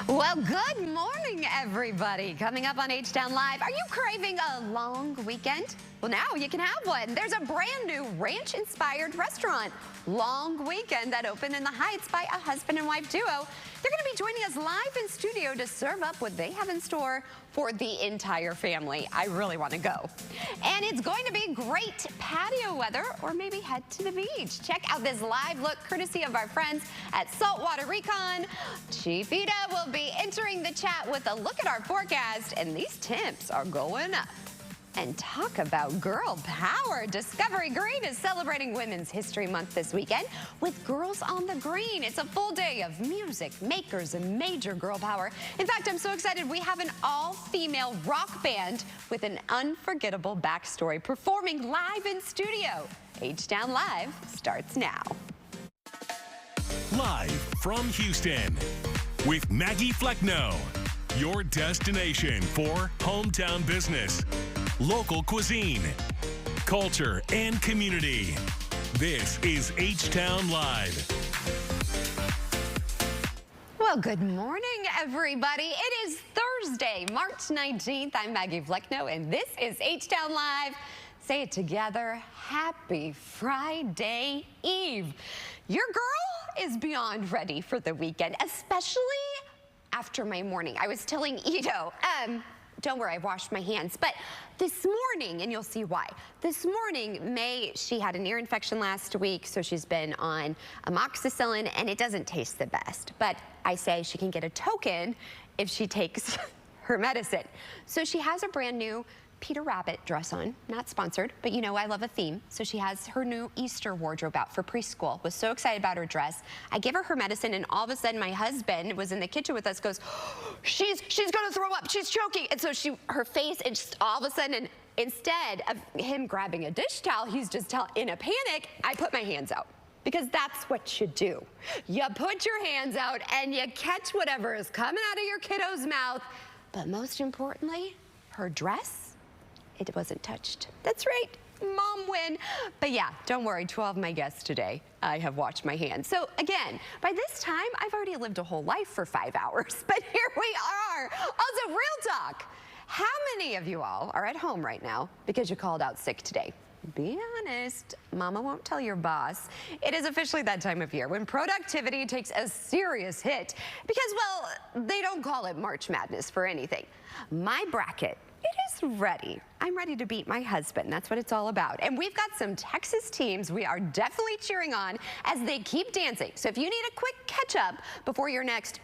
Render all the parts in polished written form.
Well, good morning, everybody. Coming up on H-Town Live, are you craving a long weekend? Well, now you can have one. There's a brand new ranch-inspired restaurant, Long Weekend, that opened in the Heights by a husband and wife duo. They're going to be joining us live in studio to serve up what they have in store for the entire family. I really want to go. And it's going to be great patio weather, or maybe head to the beach. Check out this live look courtesy of our friends at Saltwater Recon. Chief Ida will be entering the chat with a look at our forecast, and these temps are going up. And talk about girl power. Discovery Green is celebrating Women's History Month this weekend with Girls on the Green. It's a full day of music, makers, and major girl power. In fact, I'm so excited we have an all-female rock band with an unforgettable backstory performing live in studio. H-Town Live starts now. Live from Houston with Maggie Flecknoe, your destination for hometown business, local cuisine, culture, and community. This is H-Town Live. Well, good morning, everybody. It is Thursday, March 19th. I'm Maggie Flecknoe, and this is H-Town Live. Say it together. Happy Friday Eve. Your girl is beyond ready for the weekend, especially after my morning. I was telling Ito, don't worry, I washed my hands. But this morning, and you'll see why, this morning, she had an ear infection last week, so she's been on amoxicillin, and it doesn't taste the best. But I say she can get a token if she takes her medicine. So she has a brand new Peter Rabbit dress on, not sponsored, but you know I love a theme. So she has her new Easter wardrobe out for preschool. Was so excited about her dress. I give her medicine, and all of a sudden my husband was in the kitchen with us, goes, she's gonna throw up, she's choking. And so her face, and just all of a sudden, and instead of him grabbing a dish towel, he's just in a panic. I put my hands out. Because that's what you do. You put your hands out and you catch whatever is coming out of your kiddo's mouth. But most importantly, her dress, it wasn't touched. That's right, mom win. But yeah, don't worry, 12 of my guests today, I have washed my hands. So again, by this time, I've already lived a whole life for 5 hours, but here we are. Also, real talk. How many of you all are at home right now because you called out sick today? Be honest, mama won't tell your boss. It is officially that time of year when productivity takes a serious hit because, well, they don't call it March Madness for anything. My bracket, it is ready. I'm ready to beat my husband. That's what it's all about. And we've got some Texas teams we are definitely cheering on as they keep dancing. So if you need a quick catch up before your next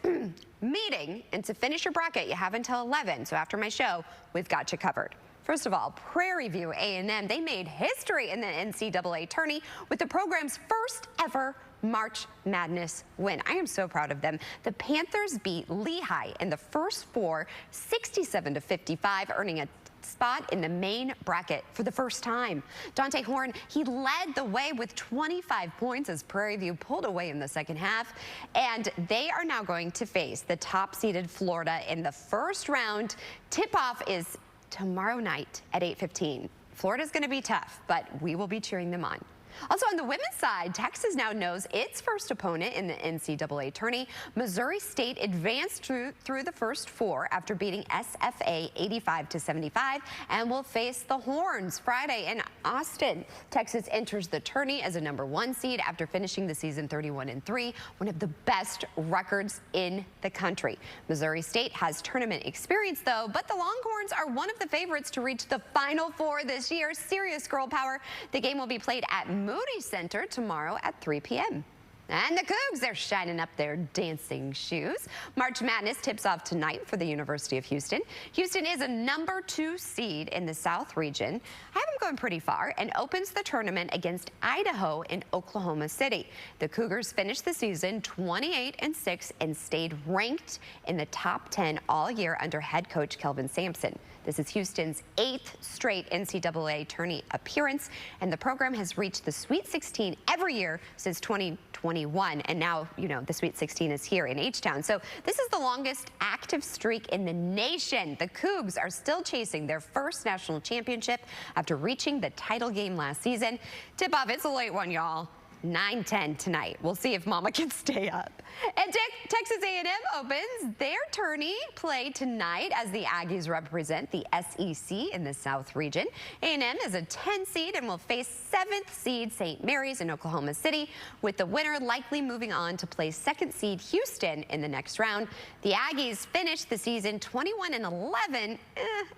meeting, and to finish your bracket, you have until 11. So after my show, we've got you covered. First of all, Prairie View A&M, they made history in the NCAA tourney with the program's first ever March Madness win. I am so proud of them. The Panthers beat Lehigh in the first four, 67-55, earning a spot in the main bracket for the first time. Dante Horn, he led the way with 25 points as Prairie View pulled away in the second half, and they are now going to face the top-seeded Florida in the first round. Tip-off is tomorrow night at 8:15. Florida's going to be tough, but we will be cheering them on. Also on the women's side, Texas now knows its first opponent in the NCAA tourney. Missouri State advanced through the first four after beating SFA 85-75 and will face the Horns Friday in Austin. Texas enters the tourney as a #1 seed after finishing the season 31-3, one of the best records in the country. Missouri State has tournament experience though, but the Longhorns are one of the favorites to reach the Final Four this year. Serious girl power. The game will be played at Moody Center tomorrow at 3 p.m. And the Cougs, they're shining up their dancing shoes. March Madness tips off tonight for the University of Houston. Houston is a #2 seed in the South region. I have them going pretty far and opens the tournament against Idaho in Oklahoma City. The Cougars finished the season 28-6 and stayed ranked in the top 10 all year under head coach Kelvin Sampson. This is Houston's 8th straight NCAA tourney appearance, and the program has reached the Sweet 16 every year since 2021, and now, you know, the Sweet 16 is here in H-Town. So this is the longest active streak in the nation. The Cougs are still chasing their first national championship after reaching the title game last season. Tip-off, it's a late one, y'all. 9:10 tonight. We'll see if Mama can stay up. And Texas A&M opens their tourney play tonight as the Aggies represent the SEC in the South region. A&M is a 10 seed and will face 7th seed St. Mary's in Oklahoma City, with the winner likely moving on to play 2nd seed Houston in the next round. The Aggies finished the season 21-11,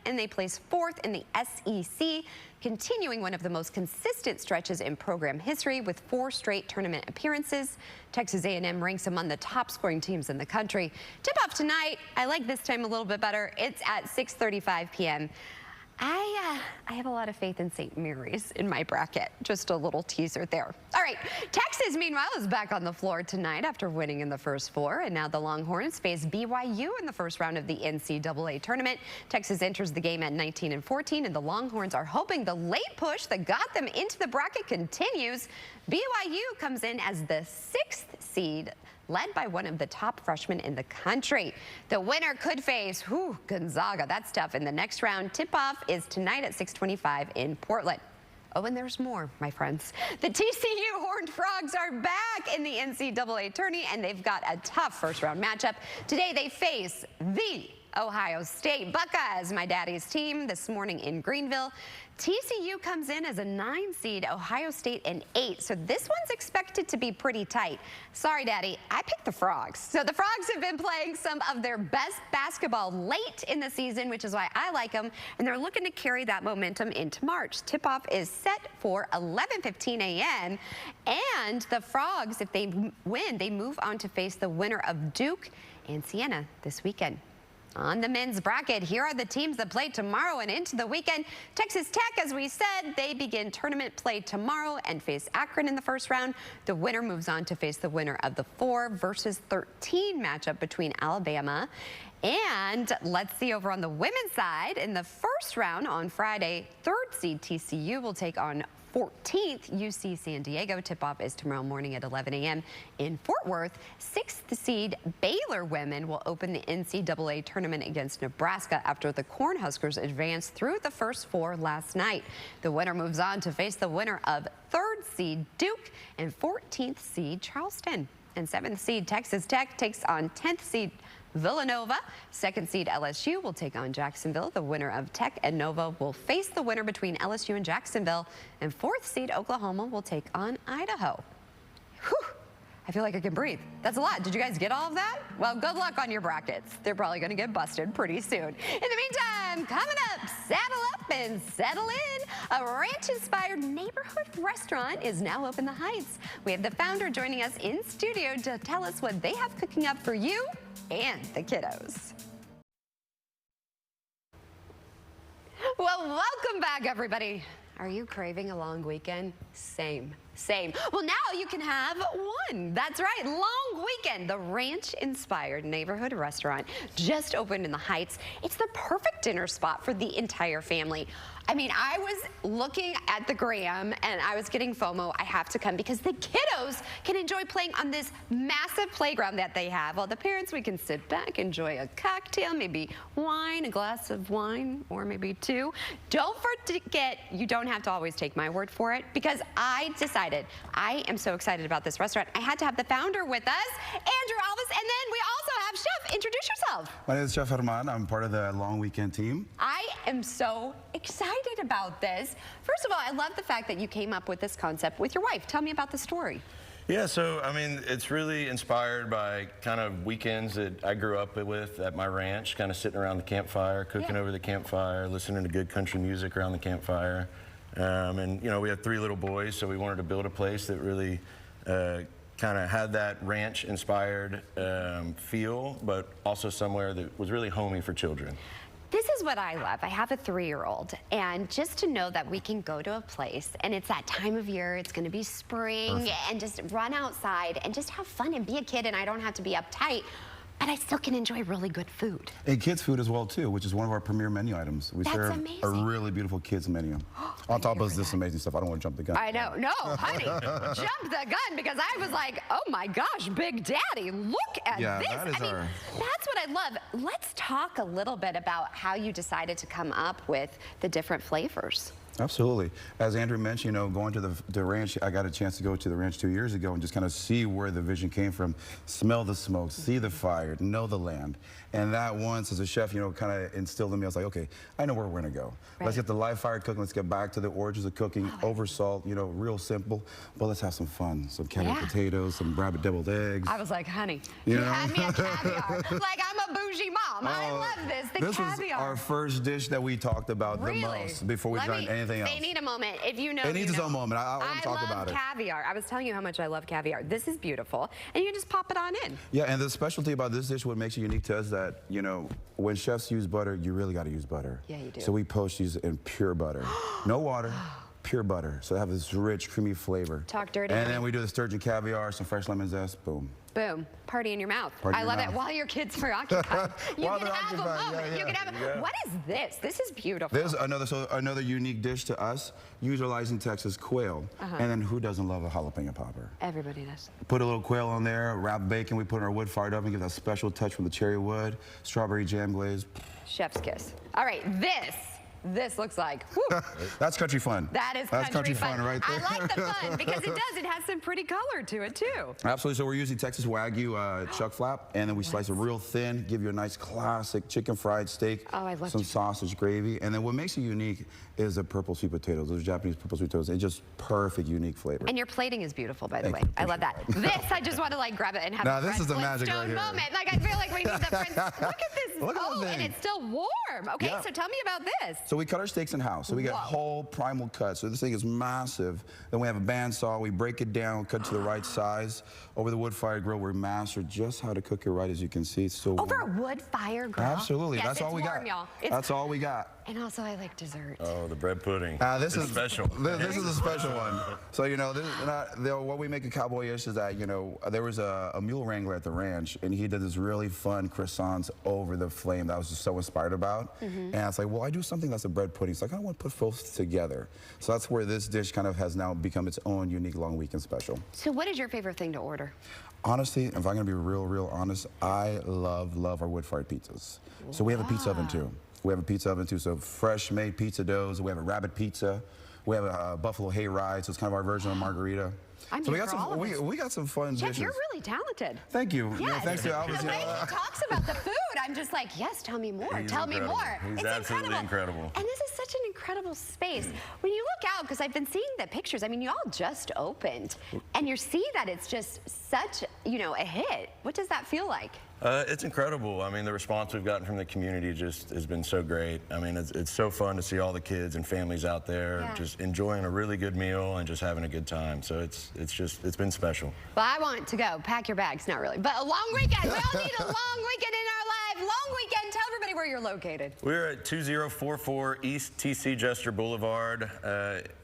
and they placed 4th in the SEC, continuing one of the most consistent stretches in program history with 4 straight tournament appearances. Texas A&M ranks among the top scoring teams in the country. Tip-off tonight, I like this time a little bit better. It's at 6:35 p.m. I have a lot of faith in St. Mary's in my bracket. Just a little teaser there. All right, Texas, meanwhile, is back on the floor tonight after winning in the first 4, and now the Longhorns face BYU in the first round of the NCAA tournament. Texas enters the game at 19-14, and the Longhorns are hoping the late push that got them into the bracket continues. BYU comes in as the 6th seed, led by one of the top freshmen in the country. The winner could face Gonzaga. That's tough in the next round. Tip-off is tonight at 6:25 in Portland. Oh, and there's more, my friends. The TCU Horned Frogs are back in the NCAA tourney, and they've got a tough first-round matchup. Today, they face the Ohio State Buckeyes, my daddy's team, this morning in Greenville. TCU comes in as a 9 seed, Ohio State an 8, so this one's expected to be pretty tight. Sorry, Daddy, I picked the Frogs. So the Frogs have been playing some of their best basketball late in the season, which is why I like them, and they're looking to carry that momentum into March. Tip-off is set for 11:15 a.m., and the Frogs, if they win, they move on to face the winner of Duke and Siena this weekend. On the men's bracket, here are the teams that play tomorrow and into the weekend. Texas Tech, as we said, they begin tournament play tomorrow and face Akron in the first round. The winner moves on to face the winner of the 4 versus 13 matchup between Alabama. And let's see over on the women's side. In the first round on Friday, 3rd seed TCU will take on 14th UC San Diego. Tip-off is tomorrow morning at 11 a.m. in Fort Worth. 6th seed Baylor women will open the NCAA tournament against Nebraska after the Cornhuskers advanced through the first 4 last night. The winner moves on to face the winner of 3rd seed Duke and 14th seed Charleston. And 7th seed Texas Tech takes on 10th seed Villanova. 2nd seed LSU will take on Jacksonville. The winner of Tech and Nova will face the winner between LSU and Jacksonville. And 4th seed Oklahoma will take on Idaho. Whew. I feel like I can breathe. That's a lot. Did you guys get all of that? Well, good luck on your brackets. They're probably going to get busted pretty soon. In the meantime, coming up, saddle up and settle in. A ranch-inspired neighborhood restaurant is now open the Heights. We have the founder joining us in studio to tell us what they have cooking up for you and the kiddos. Well, welcome back, everybody. Are you craving a long weekend? Same. Well, now you can have one. That's right, long weekend. The ranch-inspired neighborhood restaurant just opened in the Heights. It's the perfect dinner spot for the entire family. I mean, I was looking at the gram and I was getting FOMO. I have to come because the kiddos can enjoy playing on this massive playground that they have. While the parents, we can sit back, enjoy a cocktail, maybe wine, a glass of wine, or maybe 2. Don't forget, you don't have to always take my word for it, because I decided I am so excited about this restaurant. I had to have the founder with us, Andrew Alvis, and then we also have Chef. Introduce yourself. My name is Chef Herman. I'm part of the long weekend team. I am so excited about this. First of all, I love the fact that you came up with this concept with your wife. Tell me about the story. Yeah, so I mean, it's really inspired by kind of weekends that I grew up with at my ranch, kind of sitting around the campfire, cooking over the campfire, listening to good country music around the campfire. And you know, we had 3 little boys, so we wanted to build a place that really kind of had that ranch-inspired feel, but also somewhere that was really homey for children. This is what I love. I have a 3-year-old, and just to know that we can go to a place and it's that time of year, it's gonna be spring, and just run outside and just have fun and be a kid, and I don't have to be uptight, but I still can enjoy really good food. And kids food as well too, which is one of our premier menu items. We serve amazing. a really beautiful kids menu. On top of this amazing stuff. I don't want to jump the gun. I know, no, honey, jump the gun, because I was like, oh my gosh, Big Daddy, look at this. That is I mean, that's what I love. Let's talk a little bit about how you decided to come up with the different flavors. Absolutely. As Andrew mentioned, you know, going to the ranch, I got a chance to go to the ranch 2 years ago and just kind of see where the vision came from, smell the smoke, see the fire, know the land. And that once, as a chef, you know, kind of instilled in me, I was like, okay, I know where we're going to go. Right. Let's get the live fire cooking. Let's get back to the origins of cooking, over salt, you know, real simple. But let's have some fun. Some cabbage potatoes, some rabbit deviled eggs. I was like, honey, You you know? had me at caviar. Like, I'm a bougie mom. I Oh, love this. The this was caviar. our first dish that we talked about Really? the most before we tried anything else. They need a moment. If you know, It needs you its know. own moment. I want to talk about it. I love caviar. I was telling you how much I love caviar. This is beautiful. And you can just pop it on in. Yeah, and the specialty about this dish, what makes it unique to us, that, you know, when chefs use butter, you really got to use butter. Yeah, you do. So we poach these in pure butter. No water, pure butter. So they have this rich, creamy flavor. Talk dirty. And honey. then we do the sturgeon caviar, some fresh lemon zest, boom. Boom. Party in your mouth. Party I in love your it. mouth. While your kids are occupied, you While can they're have a occupied, moment. yeah, You can have yeah. What is this? This is beautiful. There's another unique dish to us, utilizing Texas quail. And then who doesn't love a jalapeno popper? Everybody does. Put a little quail on there, wrap bacon, we put in our wood-fired oven, give that special touch from the cherry wood, strawberry jam glaze. Chef's kiss. All right, this looks like, whew, That's country fun. that's country fun right there. I like the fun because it does. It has some pretty color to it too. Absolutely. So we're using Texas Wagyu chuck flap, and then we slice it real thin, give you a nice classic chicken fried steak, Oh, I love some chicken. sausage gravy, and then what makes it unique is the purple sweet potatoes. Those Japanese purple sweet potatoes. It's just perfect, unique flavor. And your plating is beautiful, by the Thank way. you. I love that. This, I just want to like grab it and have Now, a this Fred is the magic Flintstone right here. moment. Like I feel like we need the Prince. Look at this. Look at oh, the and thing. it's still warm. Okay, Yeah. so tell me about this. So we cut our steaks in house. So we get Whoa. whole primal cuts. So this thing is massive. Then we have a bandsaw. We break it down, cut to the right size. Over the wood-fired grill, we master just how to cook it right. As you can see, it's still Over a warm. wood fire grill. Absolutely. Yes, That's all it's we warm, got. y'all. It's, That's all we got. and also, I like dessert. Oh, the bread pudding. This It's is special. This is a special one. So you know, what we make a cowboy-ish is that, you know, there was a mule wrangler at the ranch, and he did this really fun croissants over the flame that I was just so inspired about. And I was like, well, I do something that's a bread pudding, so I kind of want to put both together. So that's where this dish kind of has now become its own unique long weekend special. So what is your favorite thing to order? Honestly, if I'm gonna be real honest, I love our wood-fired pizzas. So we have a pizza oven too. We have a pizza oven too. So fresh made pizza doughs. We have a rabbit pizza. We have a buffalo hayride. So it's kind of our version of margarita. I'm So we here got for all some. of us. We got some fun Chef, dishes. you're really talented. Thank you. Yes. Yeah, thanks to Elvis. The way he talks about the food, I'm just like, yes, tell me more. He's tell me incredible. more. He's It's absolutely incredible. And this is such an incredible space. When you look out, because I've been seeing the pictures, I mean, you all just opened, and you see that it's just such, you know, a hit. What does that feel like? It's incredible. I mean, the response we've gotten from the community just has been so great. I mean, it's so fun to see all the kids and families out there Yeah. just enjoying a really good meal and just having a good time. So it's been special. Well, I want to go. Pack your bags. Not really, but a long weekend. We all need a long weekend in our life. Long weekend. Tell everybody where you're located. We're at 2044 East TC Jester Boulevard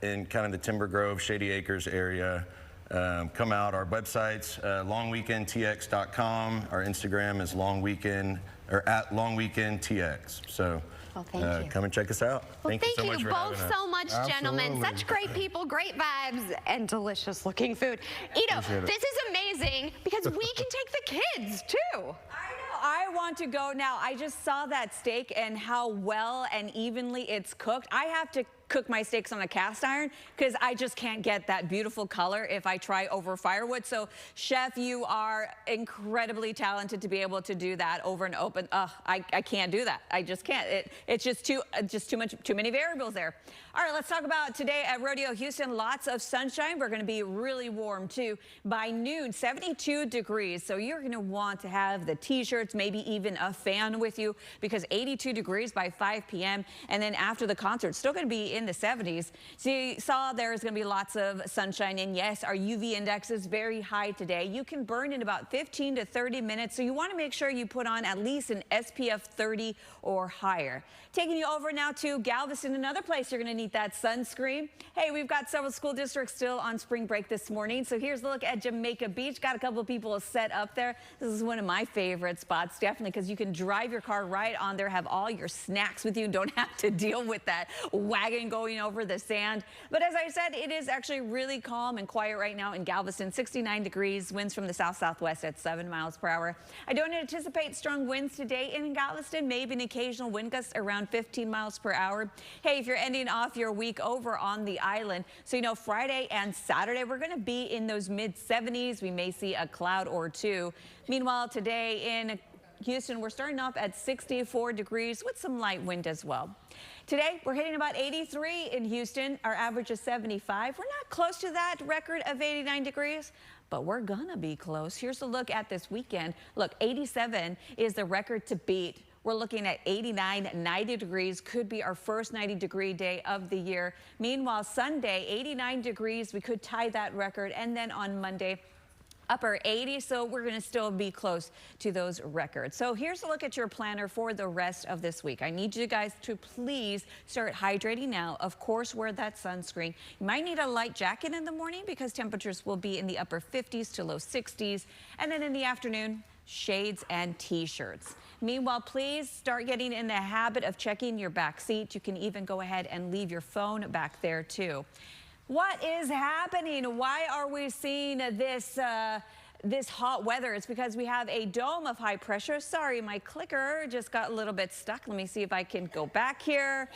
in kind of the Timber Grove, Shady Acres area. Come out. Our website's longweekendtx.com. Our Instagram is @longweekendtx. So Well, thank you. come and check us out. Well, thank you so much for both having us. so much, gentlemen. Absolutely. Such great people, great vibes, and delicious looking food. Ito, Appreciate it. this is amazing because we can take the kids too. I know. I want to go now. I just saw that steak and how well and evenly it's cooked. I have to cook my steaks on a cast iron because I just can't get that beautiful color if I try over firewood. So, Chef, you are incredibly talented to be able to do that over an open. I can't do that. I just can't. It's just too many variables there. All right, let's talk about today at Rodeo Houston. Lots of sunshine. We're going to be really warm too. By noon, 72 degrees. So you're going to want to have the t-shirts, maybe even a fan with you because 82 degrees by 5 p.m. And then after the concert, still going to be in the 70s. So you saw there's going to be lots of sunshine. And yes, our UV index is very high today. You can burn in about 15 to 30 minutes. So you want to make sure you put on at least an SPF 30 or higher. Taking you over now to Galveston, another place you're going to need that sunscreen. Hey, we've got several school districts still on spring break this morning. So here's a look at Jamaica Beach. Got a couple of people set up there. This is one of my favorite spots, definitely, because you can drive your car right on there, have all your snacks with you, don't have to deal with that wagon and going over the sand. But as I said, it is actually really calm and quiet right now in Galveston. 69 degrees, winds from the south-southwest at 7 miles per hour. I don't anticipate strong winds today in Galveston, maybe an occasional wind gust around 15 miles per hour. Hey, if you're ending off your week over on the island, so you know Friday and Saturday, we're going to be in those mid-70s. We may see a cloud or two. Meanwhile, today in Houston, we're starting off at 64 degrees with some light wind as well. Today, we're hitting about 83 in Houston. Our average is 75. We're not close to that record of 89 degrees, but we're gonna be close. Here's a look at this weekend. Look, 87 is the record to beat. We're looking at 89, 90 degrees, could be our first 90-degree day of the year. Meanwhile, Sunday, 89 degrees, we could tie that record. And then on Monday, upper 80s, so we're going to still be close to those records. So here's a look at your planner for the rest of this week. I need you guys to please start hydrating now. Of course, wear that sunscreen. You might need a light jacket in the morning because temperatures will be in the upper 50s to low 60s. And then in the afternoon, shades and t-shirts. Meanwhile, please start getting in the habit of checking your back seat. You can even go ahead and leave your phone back there too. What is happening? Why are we seeing this hot weather? It's because we have a dome of high pressure. Sorry, my clicker just got a little bit stuck. Let me see if I can go back here.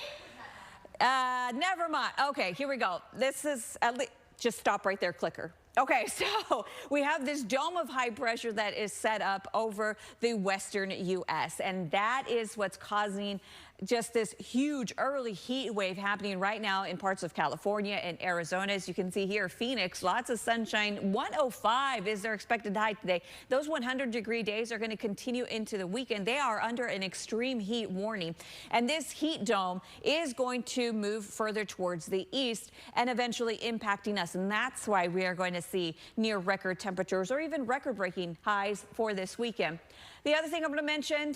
Never mind. Okay, here we go. This is at least, just stop right there, clicker. Okay, so we have this dome of high pressure that is set up over the western U.S., and that is what's causing just this huge early heat wave happening right now in parts of California and Arizona. As you can see here, Phoenix, lots of sunshine. 105 is their expected high today. Those 100-degree days are going to continue into the weekend. They are under an extreme heat warning. And this heat dome is going to move further towards the east and eventually impacting us. And that's why we are going to see near record temperatures or even record-breaking highs for this weekend. The other thing I'm going to mention,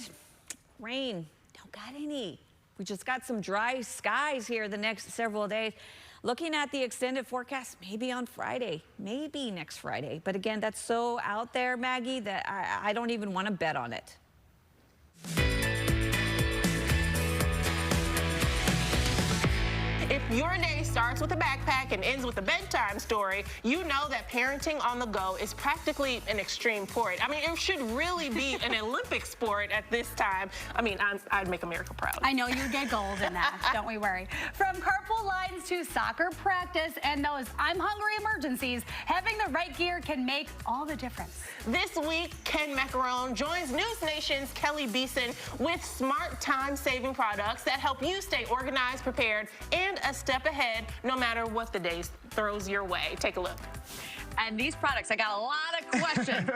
rain. Don't got any. We just got some dry skies here the next several days. Looking at the extended forecast, maybe on Friday, maybe next Friday. But again, that's so out there, Maggie, that I don't even want to bet on it. If your day starts with a backpack and ends with a bedtime story, you know that parenting on the go is practically an extreme sport. I mean, it should really be an Olympic sport at this time. I mean, I'd make America proud. I know you get gold in that, don't we worry. From carpool lines to soccer practice and those I'm hungry emergencies, having the right gear can make all the difference. This week, Ken Macarone joins News Nation's Kelly Beeson with smart time-saving products that help you stay organized, prepared, and a step ahead no matter what the day throws your way. Take a look. And these products, I got a lot of questions.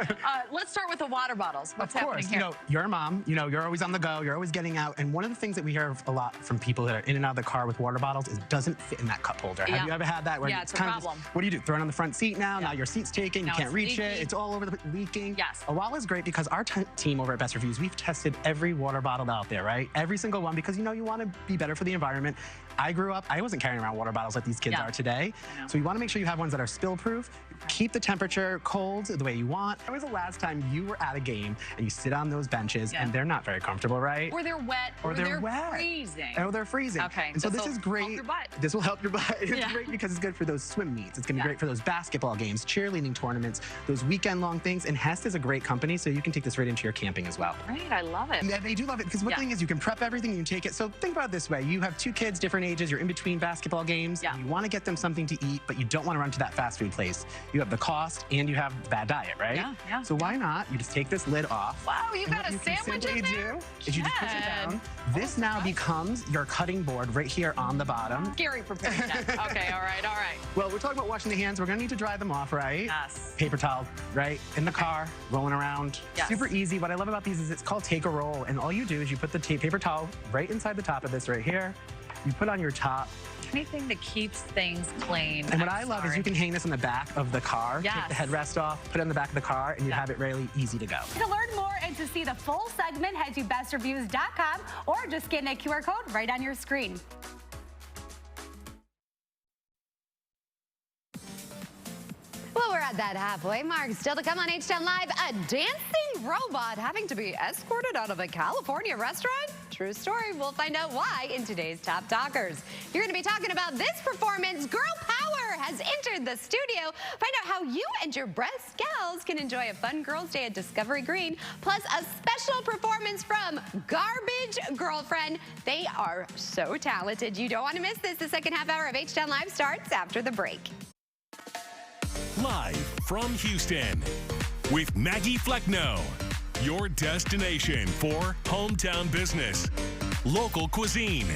Let's start with the water bottles. What's happening here? You know, you're a mom, you know, you're always on the go, you're always getting out. And one of the things that we hear a lot from people that are in and out of the car with water bottles is it doesn't fit in that cup holder. Yeah. Have you ever had that? Where Yeah, it's a kind problem. of just, what do you do? Throw it on the front seat now? Yeah. Now your seat's taken, Now you can't it's reach it. leaky. It's all over the leaking. Yes. Awala is great because our team over at Best Reviews, we've tested every water bottle out there, right? Every single one, because you know you want to be better for the environment. I grew up, I wasn't carrying around water bottles like these kids are today. So you want to make sure you have ones that are spill-proof, keep the temperature cold the way you want. When was the last time you were at a game and you sit on those benches and they're not very comfortable, right? Or they're wet, or they're wet. freezing. Oh, they're freezing. Okay, and so this this'll is great. help your butt. This will help your butt. It's great because it's good for those swim meets. It's going to be great for those basketball games, cheerleading tournaments, those weekend-long things. And Hest is a great company, so you can take this right into your camping as well. Right, I love it. And they do love it because one thing is you can prep everything and you can take it. So think about it this way. You have two kids, different ages. You're in between basketball games. Yeah. And you want to get them something to eat, but you don't want to run to that fast food place. You have the cost and you have the bad diet, right? Yeah, yeah. So why not? You just take this lid off. Wow, you got a sandwich in there? Is you just push it down. This now becomes your cutting board right here on the bottom. Gary prepared that. Okay, all right, all right. Well, we're talking about washing the hands. We're going to need to dry them off, right? Yes. Paper towel, right? In the car, rolling around. Yes. Super easy. What I love about these is it's called Take a Roll. And all you do is you put the paper towel right inside the top of this right here. You put on your top. Anything that keeps things clean. And what I love is you can hang this on the back of the car. Yes. Take the headrest off, put it on the back of the car, and you have it really easy to go. To learn more and to see the full segment, head to bestreviews.com or just scan that QR code right on your screen. Well, we're at at that halfway mark. Still to come on H-Town Live, a dancing robot having to be escorted out of a California restaurant? True story. We'll find out why in today's Top Talkers. You're going to be talking about this performance. Girl Power has entered the studio. Find out how you and your breast gals can enjoy a fun Girls' Day at Discovery Green, plus a special performance from Garbage Girlfriend. They are so talented. You don't want to miss this. The second half hour of H-Town Live starts after the break. Live from Houston with Maggie Flecknoe, your destination for hometown business, local cuisine,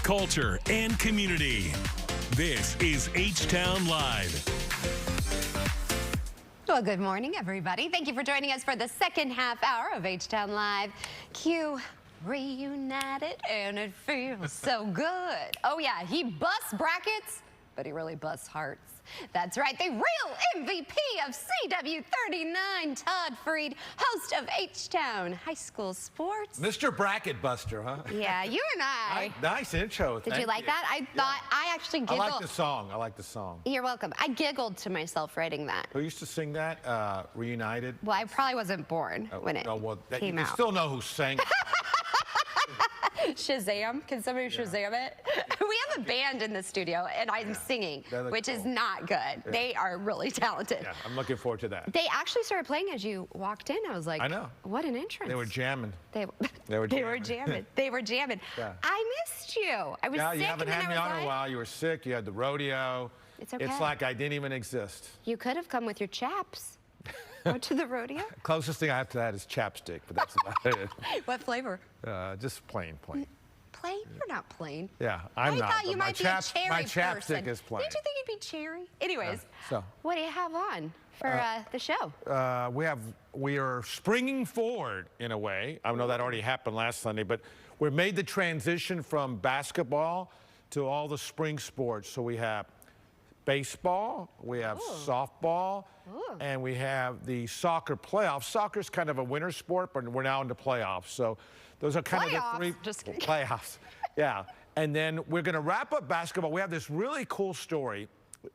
culture, and community. This is H-Town Live. Well, good morning, everybody. Thank you for joining us for the second half hour of H-Town Live. Q reunited, and it feels so good. Oh, yeah, he busts brackets, but he really busts hearts. That's right, the real MVP of CW39, Todd Freed, host of H-Town High School Sports. Mr. Bracket Buster, huh? Yeah, you and I. Nice intro. Did you like that? I thought, I actually giggled. I like the song. I like the song. You're welcome. I giggled to myself writing that. Who used to sing that? Reunited? Well, I probably wasn't born when it came out. You still know who sang it. Shazam? Can somebody Shazam it? We have a band in the studio, and I'm singing, which is not good. Yeah. They are really talented. Yeah, I'm looking forward to that. They actually started playing as you walked in. I was like, I know. What an entrance. They were jamming. They were jamming. They were jamming. Yeah. I missed you. I was sick. You haven't had me on in a while. You were sick. You had the rodeo. It's okay. It's like I didn't even exist. You could have come with your chaps. Go to the rodeo? Closest thing I have to that is chapstick, but that's about it. What flavor? Just plain. Plain? You're not plain. Yeah, I'm not. I thought you might be a cherry my person. chapstick is plain. Did you think you'd be cherry? Anyways, so what do you have on for the show? We are springing forward in a way. I know that already happened last Sunday, but we made the transition from basketball to all the spring sports. So we have baseball, we have softball, and we have the soccer playoffs. Soccer's kind of a winter sport, but we're now into playoffs. So those are kind of the three playoffs. Yeah. And then we're going to wrap up basketball. We have this really cool story.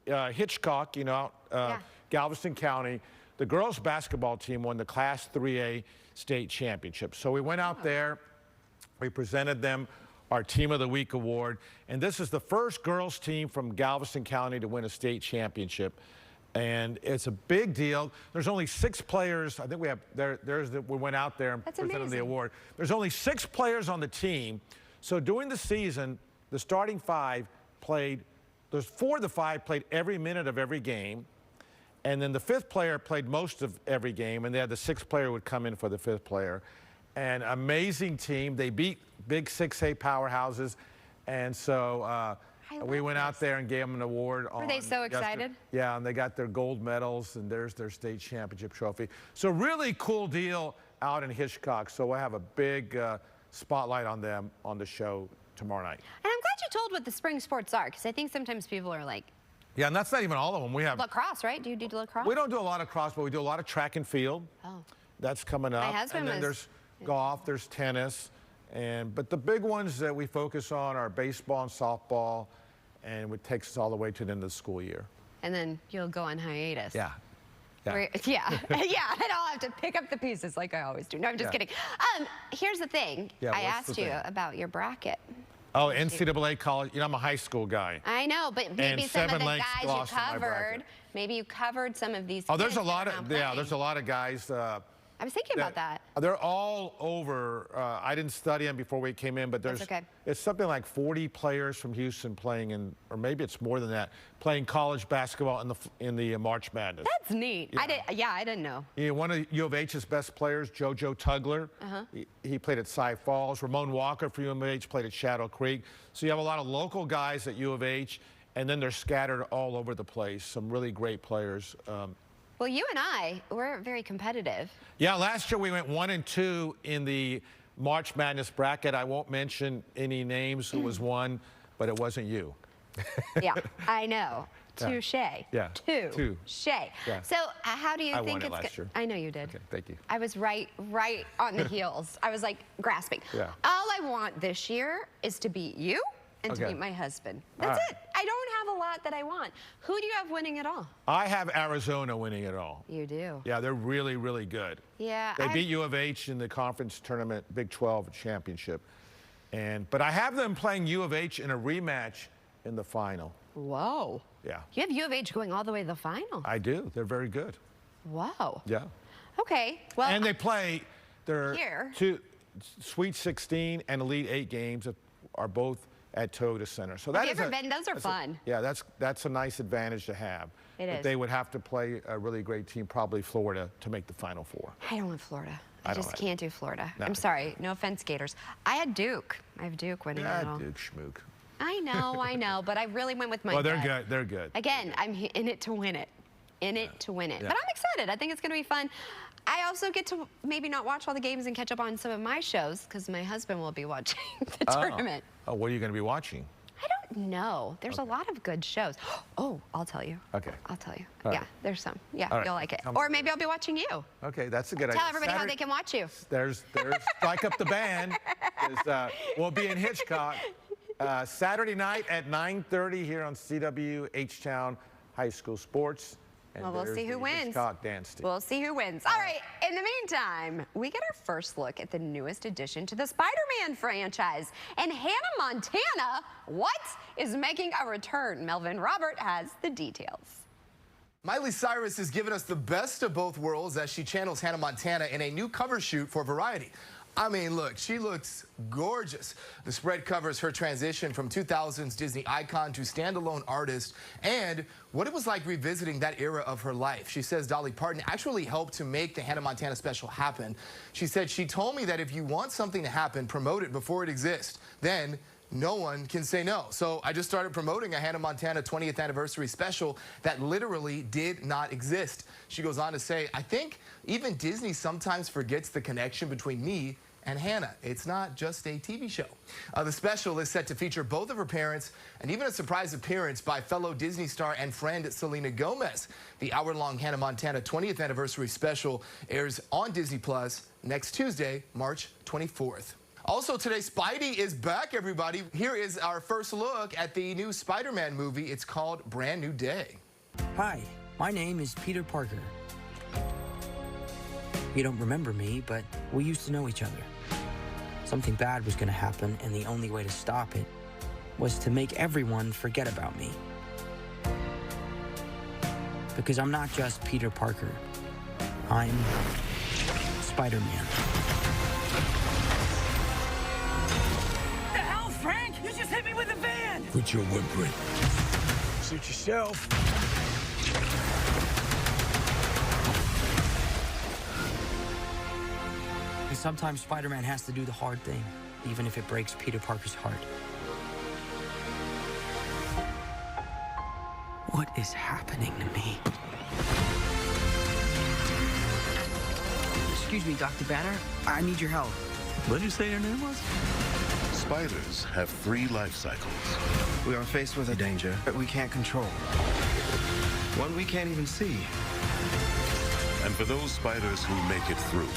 Hitchcock, Galveston County, the girls basketball team won the Class 3A state championship. So we went out there, we presented them our Team of the Week award, and this is the first girls team from Galveston County to win a state championship. And it's a big deal. There's only 6 players. I think we have, we went out there and presented the award. There's only 6 players on the team. So during the season, the starting 5 played, there's 4 of the 5 played every minute of every game. And then the 5th player played most of every game, and they had the 6th player would come in for the 5th player. An amazing team. They beat big 6A powerhouses. And so we went out there and gave them an award. Were they so excited? Yeah, and they got their gold medals, and there's their state championship trophy. So really cool deal out in Hitchcock. So we'll have a big spotlight on them on the show tomorrow night. And I'm glad you told what the spring sports are, because I think sometimes people are like, yeah, and that's not even all of them. We have lacrosse, right? Do you do lacrosse? We don't do a lot of cross, but we do a lot of track and field. Oh. That's coming up. My husband and then there's golf, there's tennis, but the big ones that we focus on are baseball and softball, and it takes us all the way to the end of the school year. And then you'll go on hiatus. Yeah. Yeah, and I'll have to pick up the pieces like I always do. No, I'm just kidding. Here's the thing. I asked you about your bracket. Oh, NCAA college. I'm a high school guy. I know, but maybe some of the guys you covered, maybe you covered some of these. Oh, there's a lot of, there's a lot of guys. I was thinking about that. They're all over. I didn't study them before we came in, but there's it's something like 40 players from Houston playing in, or maybe it's more than that, playing college basketball in the March Madness. That's neat. I didn't know. One of U of H's best players, JoJo Tugler, he played at Cy Falls. Ramon Walker for U of H played at Shadow Creek. So you have a lot of local guys at U of H, and then they're scattered all over the place. Some really great players. Well, you and we're very competitive. Yeah, last year we went 1 and 2 in the March Madness bracket. I won't mention any names who was won, but it wasn't you. Yeah, I know. Touche. Yeah. Touche. Yeah. So how do you think won it it's last year. I know you did. Okay, thank you. I was right on the heels. I was like grasping. Yeah. All I want this year is to beat you and to meet my husband. That's it. I don't have a lot that I want. Who do you have winning it all? I have Arizona winning it all. You do. Yeah, they're really, really good. Yeah. They beat U of H in the conference tournament, Big 12 championship. But I have them playing U of H in a rematch in the final. Whoa. Yeah. You have U of H going all the way to the final. I do. They're very good. Whoa. Yeah. Okay. Well. And they play their here. two Sweet 16 and Elite 8 games are both at Toyota Center. So Have you ever been? Those are fun. Yeah, that's a nice advantage to have. It but is. They would have to play a really great team, probably Florida, to make the Final Four. I don't want Florida. I don't just like it. can't do Florida. No. I'm sorry. No offense, Gators. I had Duke. I have Duke winning it all. Duke schmook. I know, but I really went with my Well, they're gut. good. They're good. Again, I'm in it to win it. In it to win it. Yeah. But I'm excited. I think it's going to be fun. I also get to maybe not watch all the games and catch up on some of my shows because my husband will be watching the tournament. Oh, what are you going to be watching? I don't know. There's a lot of good shows. Oh, I'll tell you. Okay. I'll tell you. All Yeah, right. there's some. Yeah, All right. you'll like it. Tell me Or about maybe I'll be watching you. Okay, that's a good idea. Tell everybody how they can watch you. There's Strike Up the Band. We'll be in Hitchcock Saturday night at 9:30 here on CW H-Town High School Sports. And Well, we'll there's see who the wins. Hitchcock dance team. We'll see who wins. All right, in the meantime, we get our first look at the newest addition to the Spider-Man franchise. And Hannah Montana, is making a return? Melvin Robert has the details. Miley Cyrus has given us the best of both worlds as she channels Hannah Montana in a new cover shoot for Variety. I mean, look, she looks gorgeous. The spread covers her transition from 2000s Disney icon to standalone artist and what it was like revisiting that era of her life. She says Dolly Parton actually helped to make the Hannah Montana special happen. She said, "She told me that if you want something to happen, promote it before it exists. Then no one can say no." So I just started promoting a Hannah Montana 20th anniversary special that literally did not exist. She goes on to say, "I think even Disney sometimes forgets the connection between me and Hannah. It's not just a TV show." The special is set to feature both of her parents and even a surprise appearance by fellow Disney star and friend Selena Gomez. The hour-long Hannah Montana 20th anniversary special airs on Disney Plus next Tuesday, March 24th. Also today, Spidey is back, everybody. Here is our first look at the new Spider-Man movie. It's called Brand New Day. Hi, my name is Peter Parker. You don't remember me, but we used to know each other. Something bad was going to happen, and the only way to stop it was to make everyone forget about me. Because I'm not just Peter Parker. I'm Spider-Man. The hell, Frank? You just hit me with a van! Quit your whimpering. Suit yourself. And sometimes Spider-Man has to do the hard thing, even if it breaks Peter Parker's heart. What is happening to me? Excuse me, Dr. Banner. I need your help. What did you say your name was? Spiders have 3 life cycles. We are faced with a danger that we can't control. One we can't even see. And for those spiders who make it through,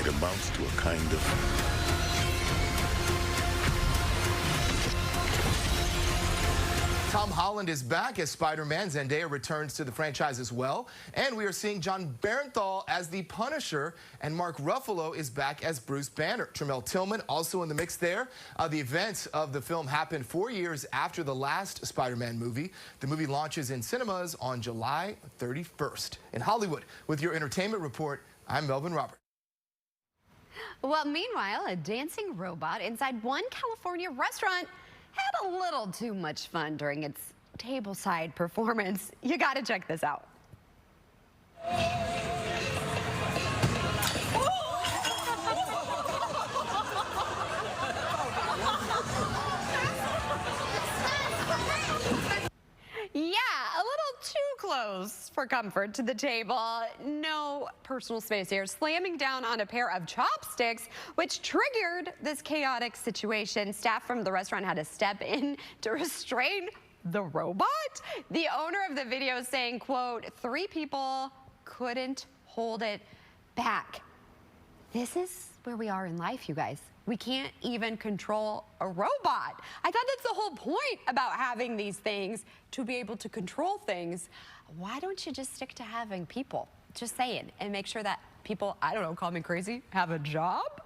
it amounts to a kind of Tom Holland is back as Spider-Man. Zendaya returns to the franchise as well. And we are seeing John Bernthal as the Punisher. And Mark Ruffalo is back as Bruce Banner. Tramell Tillman also in the mix there. The events of the film happened 4 years after the last Spider-Man movie. The movie launches in cinemas on July 31st. In Hollywood, with your entertainment report, I'm Melvin Robert. Well, meanwhile, a dancing robot inside one California restaurant had a little too much fun during its tableside performance. You gotta check this out. Yeah, a little too close for comfort to the table. No personal space here. Slamming down on a pair of chopsticks, which triggered this chaotic situation. Staff from the restaurant had to step in to restrain the robot. The owner of the video saying, quote, 3 people couldn't hold it back. This is where we are in life, you guys. We can't even control a robot. I thought that's the whole point about having these things, to be able to control things. Why don't you just stick to having people? Just saying, and make sure that people, I don't know, call me crazy, have a job?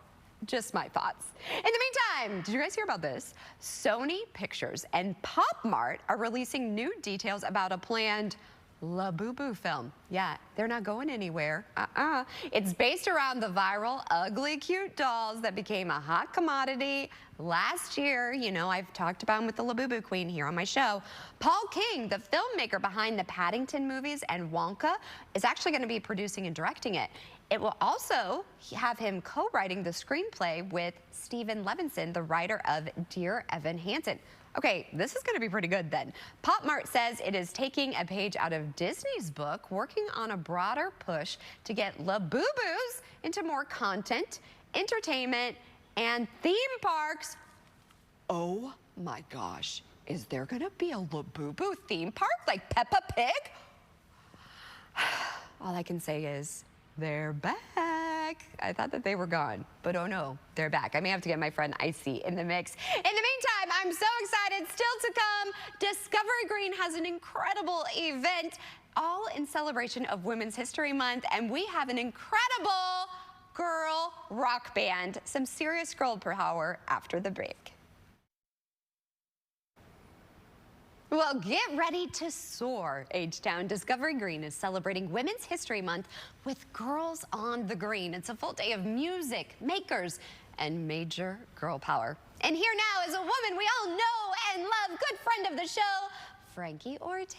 Just my thoughts. In the meantime, did you guys hear about this? Sony Pictures and Pop Mart are releasing new details about a planned Labubu film. Yeah, they're not going anywhere. It's based around the viral Ugly Cute dolls that became a hot commodity last year. You know, I've talked about them with the Labubu Queen here on my show. Paul King, the filmmaker behind the Paddington movies and Wonka, is actually going to be producing and directing it. It will also have him co-writing the screenplay with Stephen Levinson, the writer of Dear Evan Hansen. Okay, this is going to be pretty good then. Pop Mart says it is taking a page out of Disney's book, working on a broader push to get Labubus into more content, entertainment, and theme parks. Oh my gosh, is there going to be a Labubu theme park like Peppa Pig? All I can say is they're back. I thought that they were gone, but oh no, they're back. I may have to get my friend Icy in the mix. In the meantime, I'm so excited. Still to come, Discovery Green has an incredible event, all in celebration of Women's History Month, and we have an incredible girl rock band. Some serious girl power after the break. Well, get ready to soar, H-Town. Discovery Green is celebrating Women's History Month with Girls on the Green. It's a full day of music, makers, and major girl power. And here now is a woman we all know and love, good friend of the show, Frankie Ortega.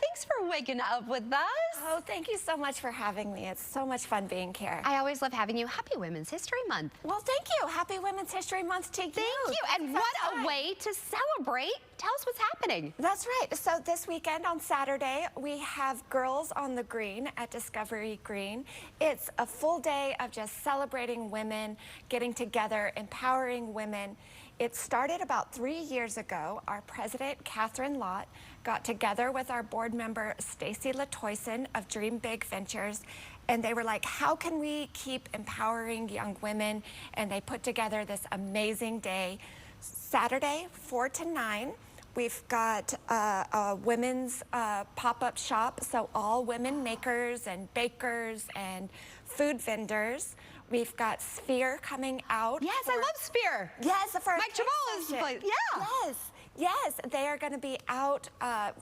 Thanks for waking up with us. Oh, thank you so much for having me. It's so much fun being here. I always love having you. Happy Women's History Month. Well, thank you. Happy Women's History Month to you. Thank you. And what a way to celebrate. Tell us what's happening. That's right. So this weekend on Saturday, we have Girls on the Green at Discovery Green. It's a full day of just celebrating women, getting together, empowering women. It started about 3 years ago. Our president, Catherine Lott, got together with our board member, Stacy Latoyson of Dream Big Ventures, and they were like, how can we keep empowering young women? And they put together this amazing day. Saturday, 4 to 9, we've got a women's pop-up shop, so all women makers and bakers and food vendors. We've got Sphere coming out. Yes, I love Sphere. Yes, for Mike Chabal is the place. Yeah. Yes, they are going to be out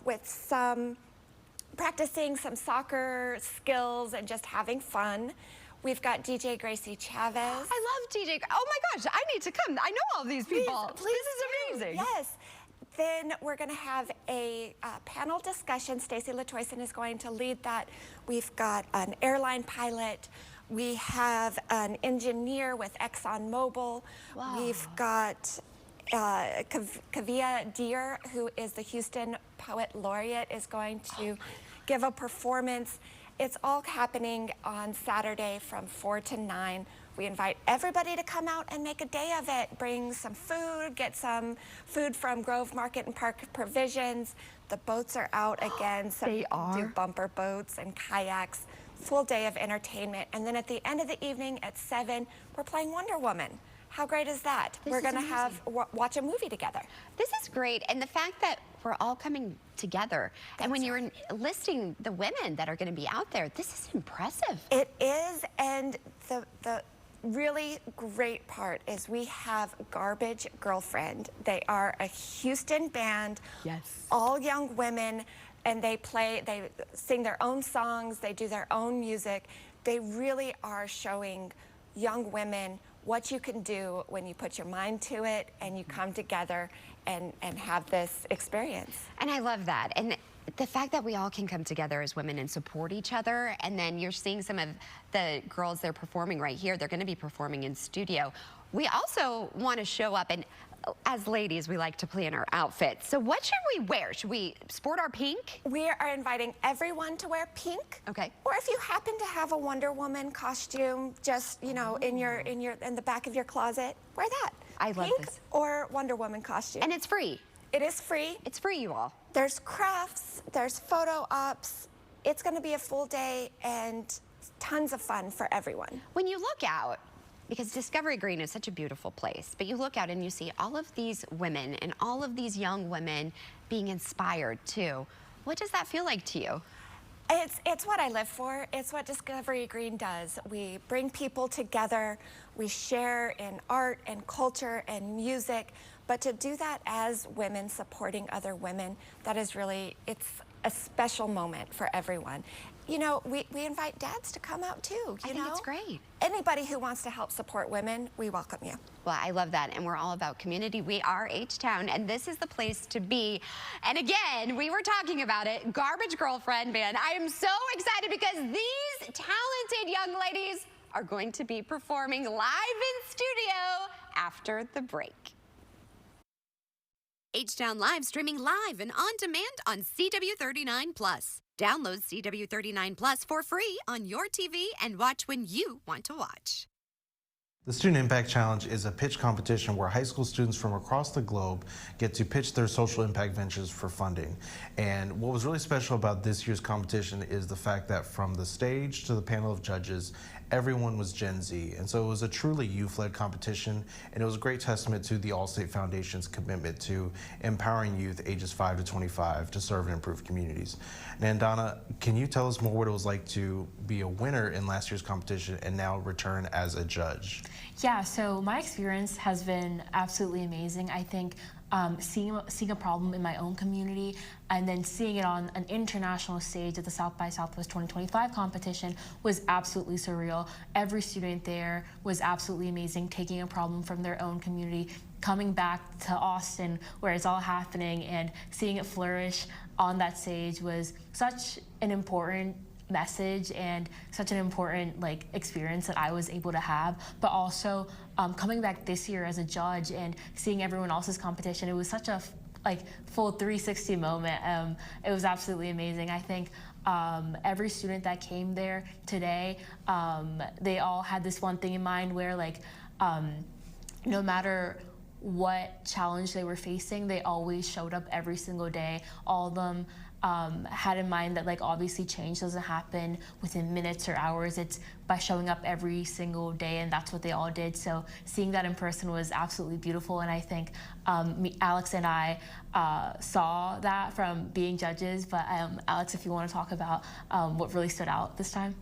with some practicing some soccer skills and just having fun. We've got DJ Gracie Chavez. I love DJ. Oh my gosh, I need to come. I know all these people. Please this is amazing. Yes. Then we're going to have a panel discussion. Stacy Latoyson is going to lead that. We've got an airline pilot. We have an engineer with ExxonMobil. Wow. We've got Kavia Deer, who is the Houston Poet Laureate, is going to give a performance. It's all happening on Saturday from 4 to 9. We invite everybody to come out and make a day of it. Bring some food, get some food from Grove Market and Park Provisions. The boats are out again. So they are? do bumper boats and kayaks. Full day of entertainment. And then at the end of the evening at 7, we're playing Wonder Woman. How great is that? We're going to watch a movie together. This is great. And the fact that we're all coming together. And when you're listing the women that are going to be out there, this is impressive. It is. And the really great part is we have Garbage Girlfriend. They are a Houston band. Yes. All young women. And they sing their own songs, they do their own music. They really are showing young women what you can do when you put your mind to it and you come together and have this experience. And I love that. And the fact that we all can come together as women and support each other, and then you're seeing some of the girls they're performing right here, they're going to be performing in studio. We also want to show up, and as ladies, we like to plan our outfits. So what should we wear? Should we sport our pink? We are inviting everyone to wear pink. Okay. Or if you happen to have a Wonder Woman costume, just in the back of your closet, wear that. I love pink this. Or Wonder Woman costume. And it's free. It is free. It's free, you all. There's crafts. There's photo ops. It's going to be a full day and tons of fun for everyone. When you look out Because Discovery Green is such a beautiful place, but you look out and you see all of these women and all of these young women being inspired too. What does that feel like to you? It's what I live for. It's what Discovery Green does. We bring people together. We share in art and culture and music. But to do that as women supporting other women, that is really, it's a special moment for everyone. You know, we invite dads to come out too. I think it's great. Anybody who wants to help support women, we welcome you. Well, I love that, and we're all about community. We are H-Town, and this is the place to be. And again, we were talking about it, Garbage Girlfriend Band. I am so excited because these talented young ladies are going to be performing live in studio after the break. H-Town Live streaming live and on demand on CW39+. Download CW39+ for free on your TV and watch when you want to watch. The Student Impact Challenge is a pitch competition where high school students from across the globe get to pitch their social impact ventures for funding. And what was really special about this year's competition is the fact that from the stage to the panel of judges, everyone was Gen Z. And so it was a truly youth-led competition, and it was a great testament to the Allstate Foundation's commitment to empowering youth ages 5 to 25 to serve and improve communities. Nandana, can you tell us more what it was like to be a winner in last year's competition and now return as a judge? Yeah, so my experience has been absolutely amazing. I think seeing a problem in my own community and then seeing it on an international stage at the South by Southwest 2025 competition was absolutely surreal. Every student there was absolutely amazing, taking a problem from their own community, coming back to Austin where it's all happening, and seeing it flourish on that stage was such an important message and such an important experience that I was able to have. But also coming back this year as a judge and seeing everyone else's competition, it was such a full 360 moment. It was absolutely amazing. I think every student that came there today, they all had this one thing in mind where no matter what challenge they were facing, they always showed up every single day. All of them had in mind that obviously change doesn't happen within minutes or hours. It's by showing up every single day, and that's what they all did. So seeing that in person was absolutely beautiful, and I think Alex and I saw that from being judges. But Alex, if you want to talk about what really stood out this time.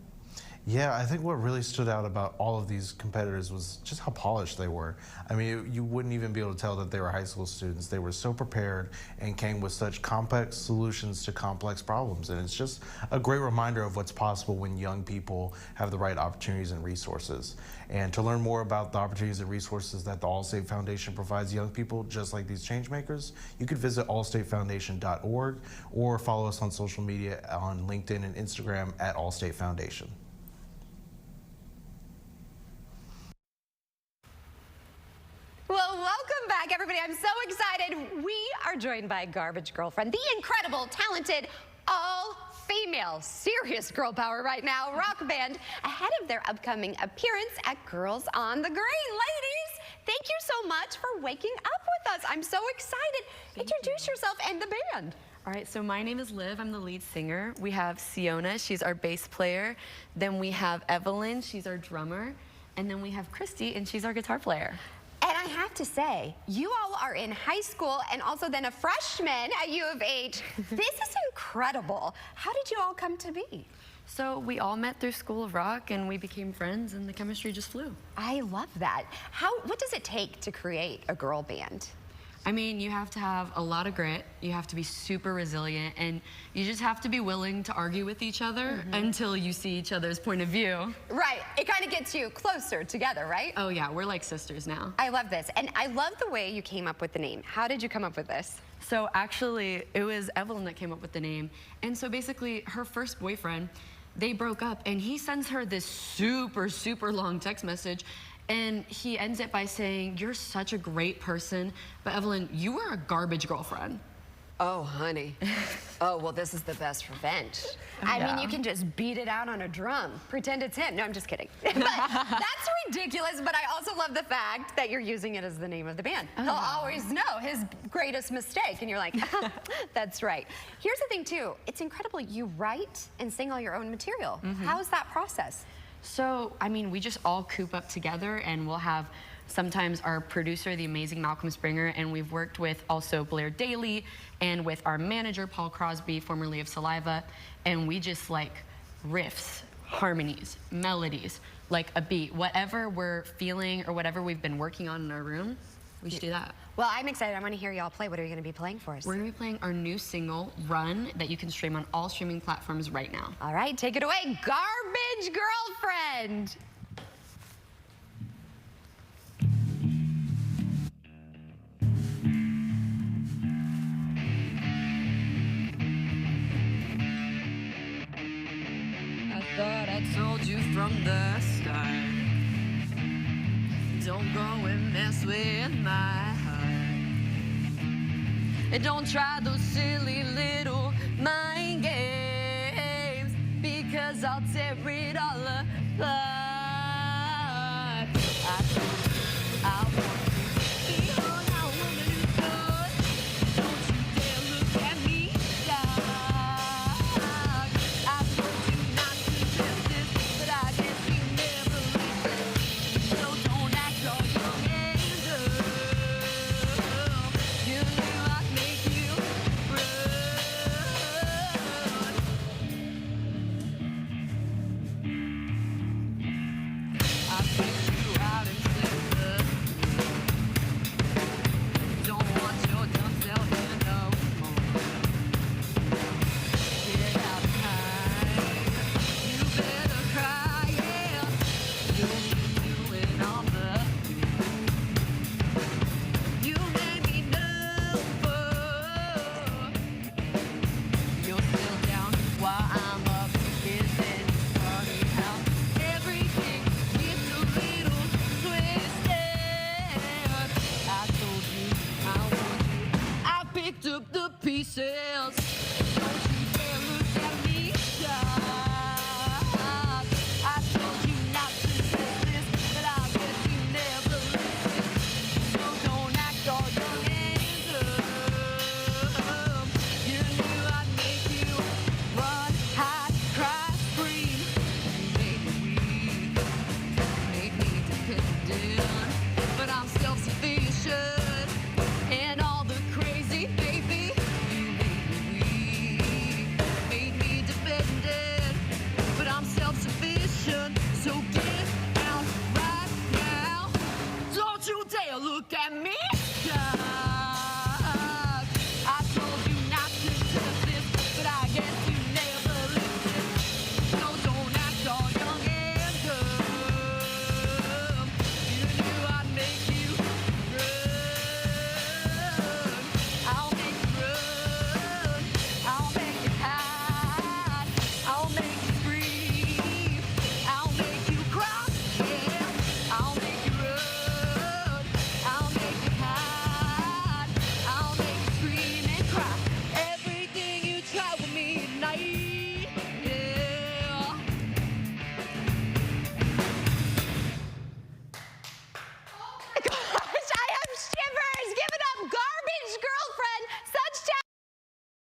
Yeah, I think what really stood out about all of these competitors was just how polished they were. I mean, you wouldn't even be able to tell that they were high school students. They were so prepared and came with such complex solutions to complex problems. And it's just a great reminder of what's possible when young people have the right opportunities and resources. And to learn more about the opportunities and resources that the Allstate Foundation provides young people just like these change makers, you could visit allstatefoundation.org or follow us on social media on LinkedIn and Instagram at Allstate Foundation. Well, welcome back, everybody. I'm so excited. We are joined by Garbage Girlfriend, the incredible, talented, all-female, serious girl power right now rock band, ahead of their upcoming appearance at Girls on the Green. Ladies, thank you so much for waking up with us. I'm so excited. Introduce yourself and the band. All right, so my name is Liv. I'm the lead singer. We have Siona. She's our bass player. Then we have Evelyn. She's our drummer. And then we have Christy, and she's our guitar player. And I have to say, you all are in high school and also then a freshman at U of H. This is incredible. How did you all come to be? So we all met through School of Rock, and we became friends, and the chemistry just flew. I love that. What does it take to create a girl band? I mean, you have to have a lot of grit, you have to be super resilient, and you just have to be willing to argue with each other until you see each other's point of view. Right, it kind of gets you closer together, right? Oh yeah, we're like sisters now. I love this, and I love the way you came up with the name. How did you come up with this? So actually, it was Evelyn that came up with the name. And so basically, her first boyfriend, they broke up, and he sends her this super, super long text message. And he ends it by saying, "You're such a great person, but Evelyn, you were a garbage girlfriend." Oh, honey. Oh, well, this is the best revenge. I mean, you can just beat it out on a drum. Pretend it's him. No, I'm just kidding. But that's ridiculous, but I also love the fact that you're using it as the name of the band. He'll always know his greatest mistake, and you're like, that's right. Here's the thing, too. It's incredible. You write and sing all your own material. How's that process? So, I mean, we just all coop up together, and we'll have sometimes our producer, the amazing Malcolm Springer, and we've worked with also Blair Daly and with our manager, Paul Crosby, formerly of Saliva, and we just like riffs, harmonies, melodies, like a beat, whatever we're feeling or whatever we've been working on in our room, we should do that. Well, I'm excited. I want to hear y'all play. What are you going to be playing for us? We're going to be playing our new single, Run, that you can stream on all streaming platforms right now. All right, take it away, Garbage Girlfriend. I thought I told you from the start, don't go and mess with my heart. And don't try those silly little mind games, because I'll tear it all apart. I told you I want you, behold, I wanna do good. Don't you dare look at me dark. I told you not to do this, but I guess you never listen. So don't act all young and dumb. You knew I'd make you run. I picked you out and said, don't want your dumb self here no more. Get out of time. You better cry, yeah. You'll be doing all the things you made me know. You're still down while I'm up. Isn't funny how everything gets a little twisted? I told you I want you. I picked up the pieces. Don't you dare look at me dark. I told you not to do this, but I guess you never listen. So don't act all young and dumb. You knew I'd make you run, hide, cry, scream. You made me weak, made me dependent, but I'm self-sufficient and all the crazy, baby. You made me weak, made me dependent, but I'm self-sufficient. So get out right now. Don't you dare look at me.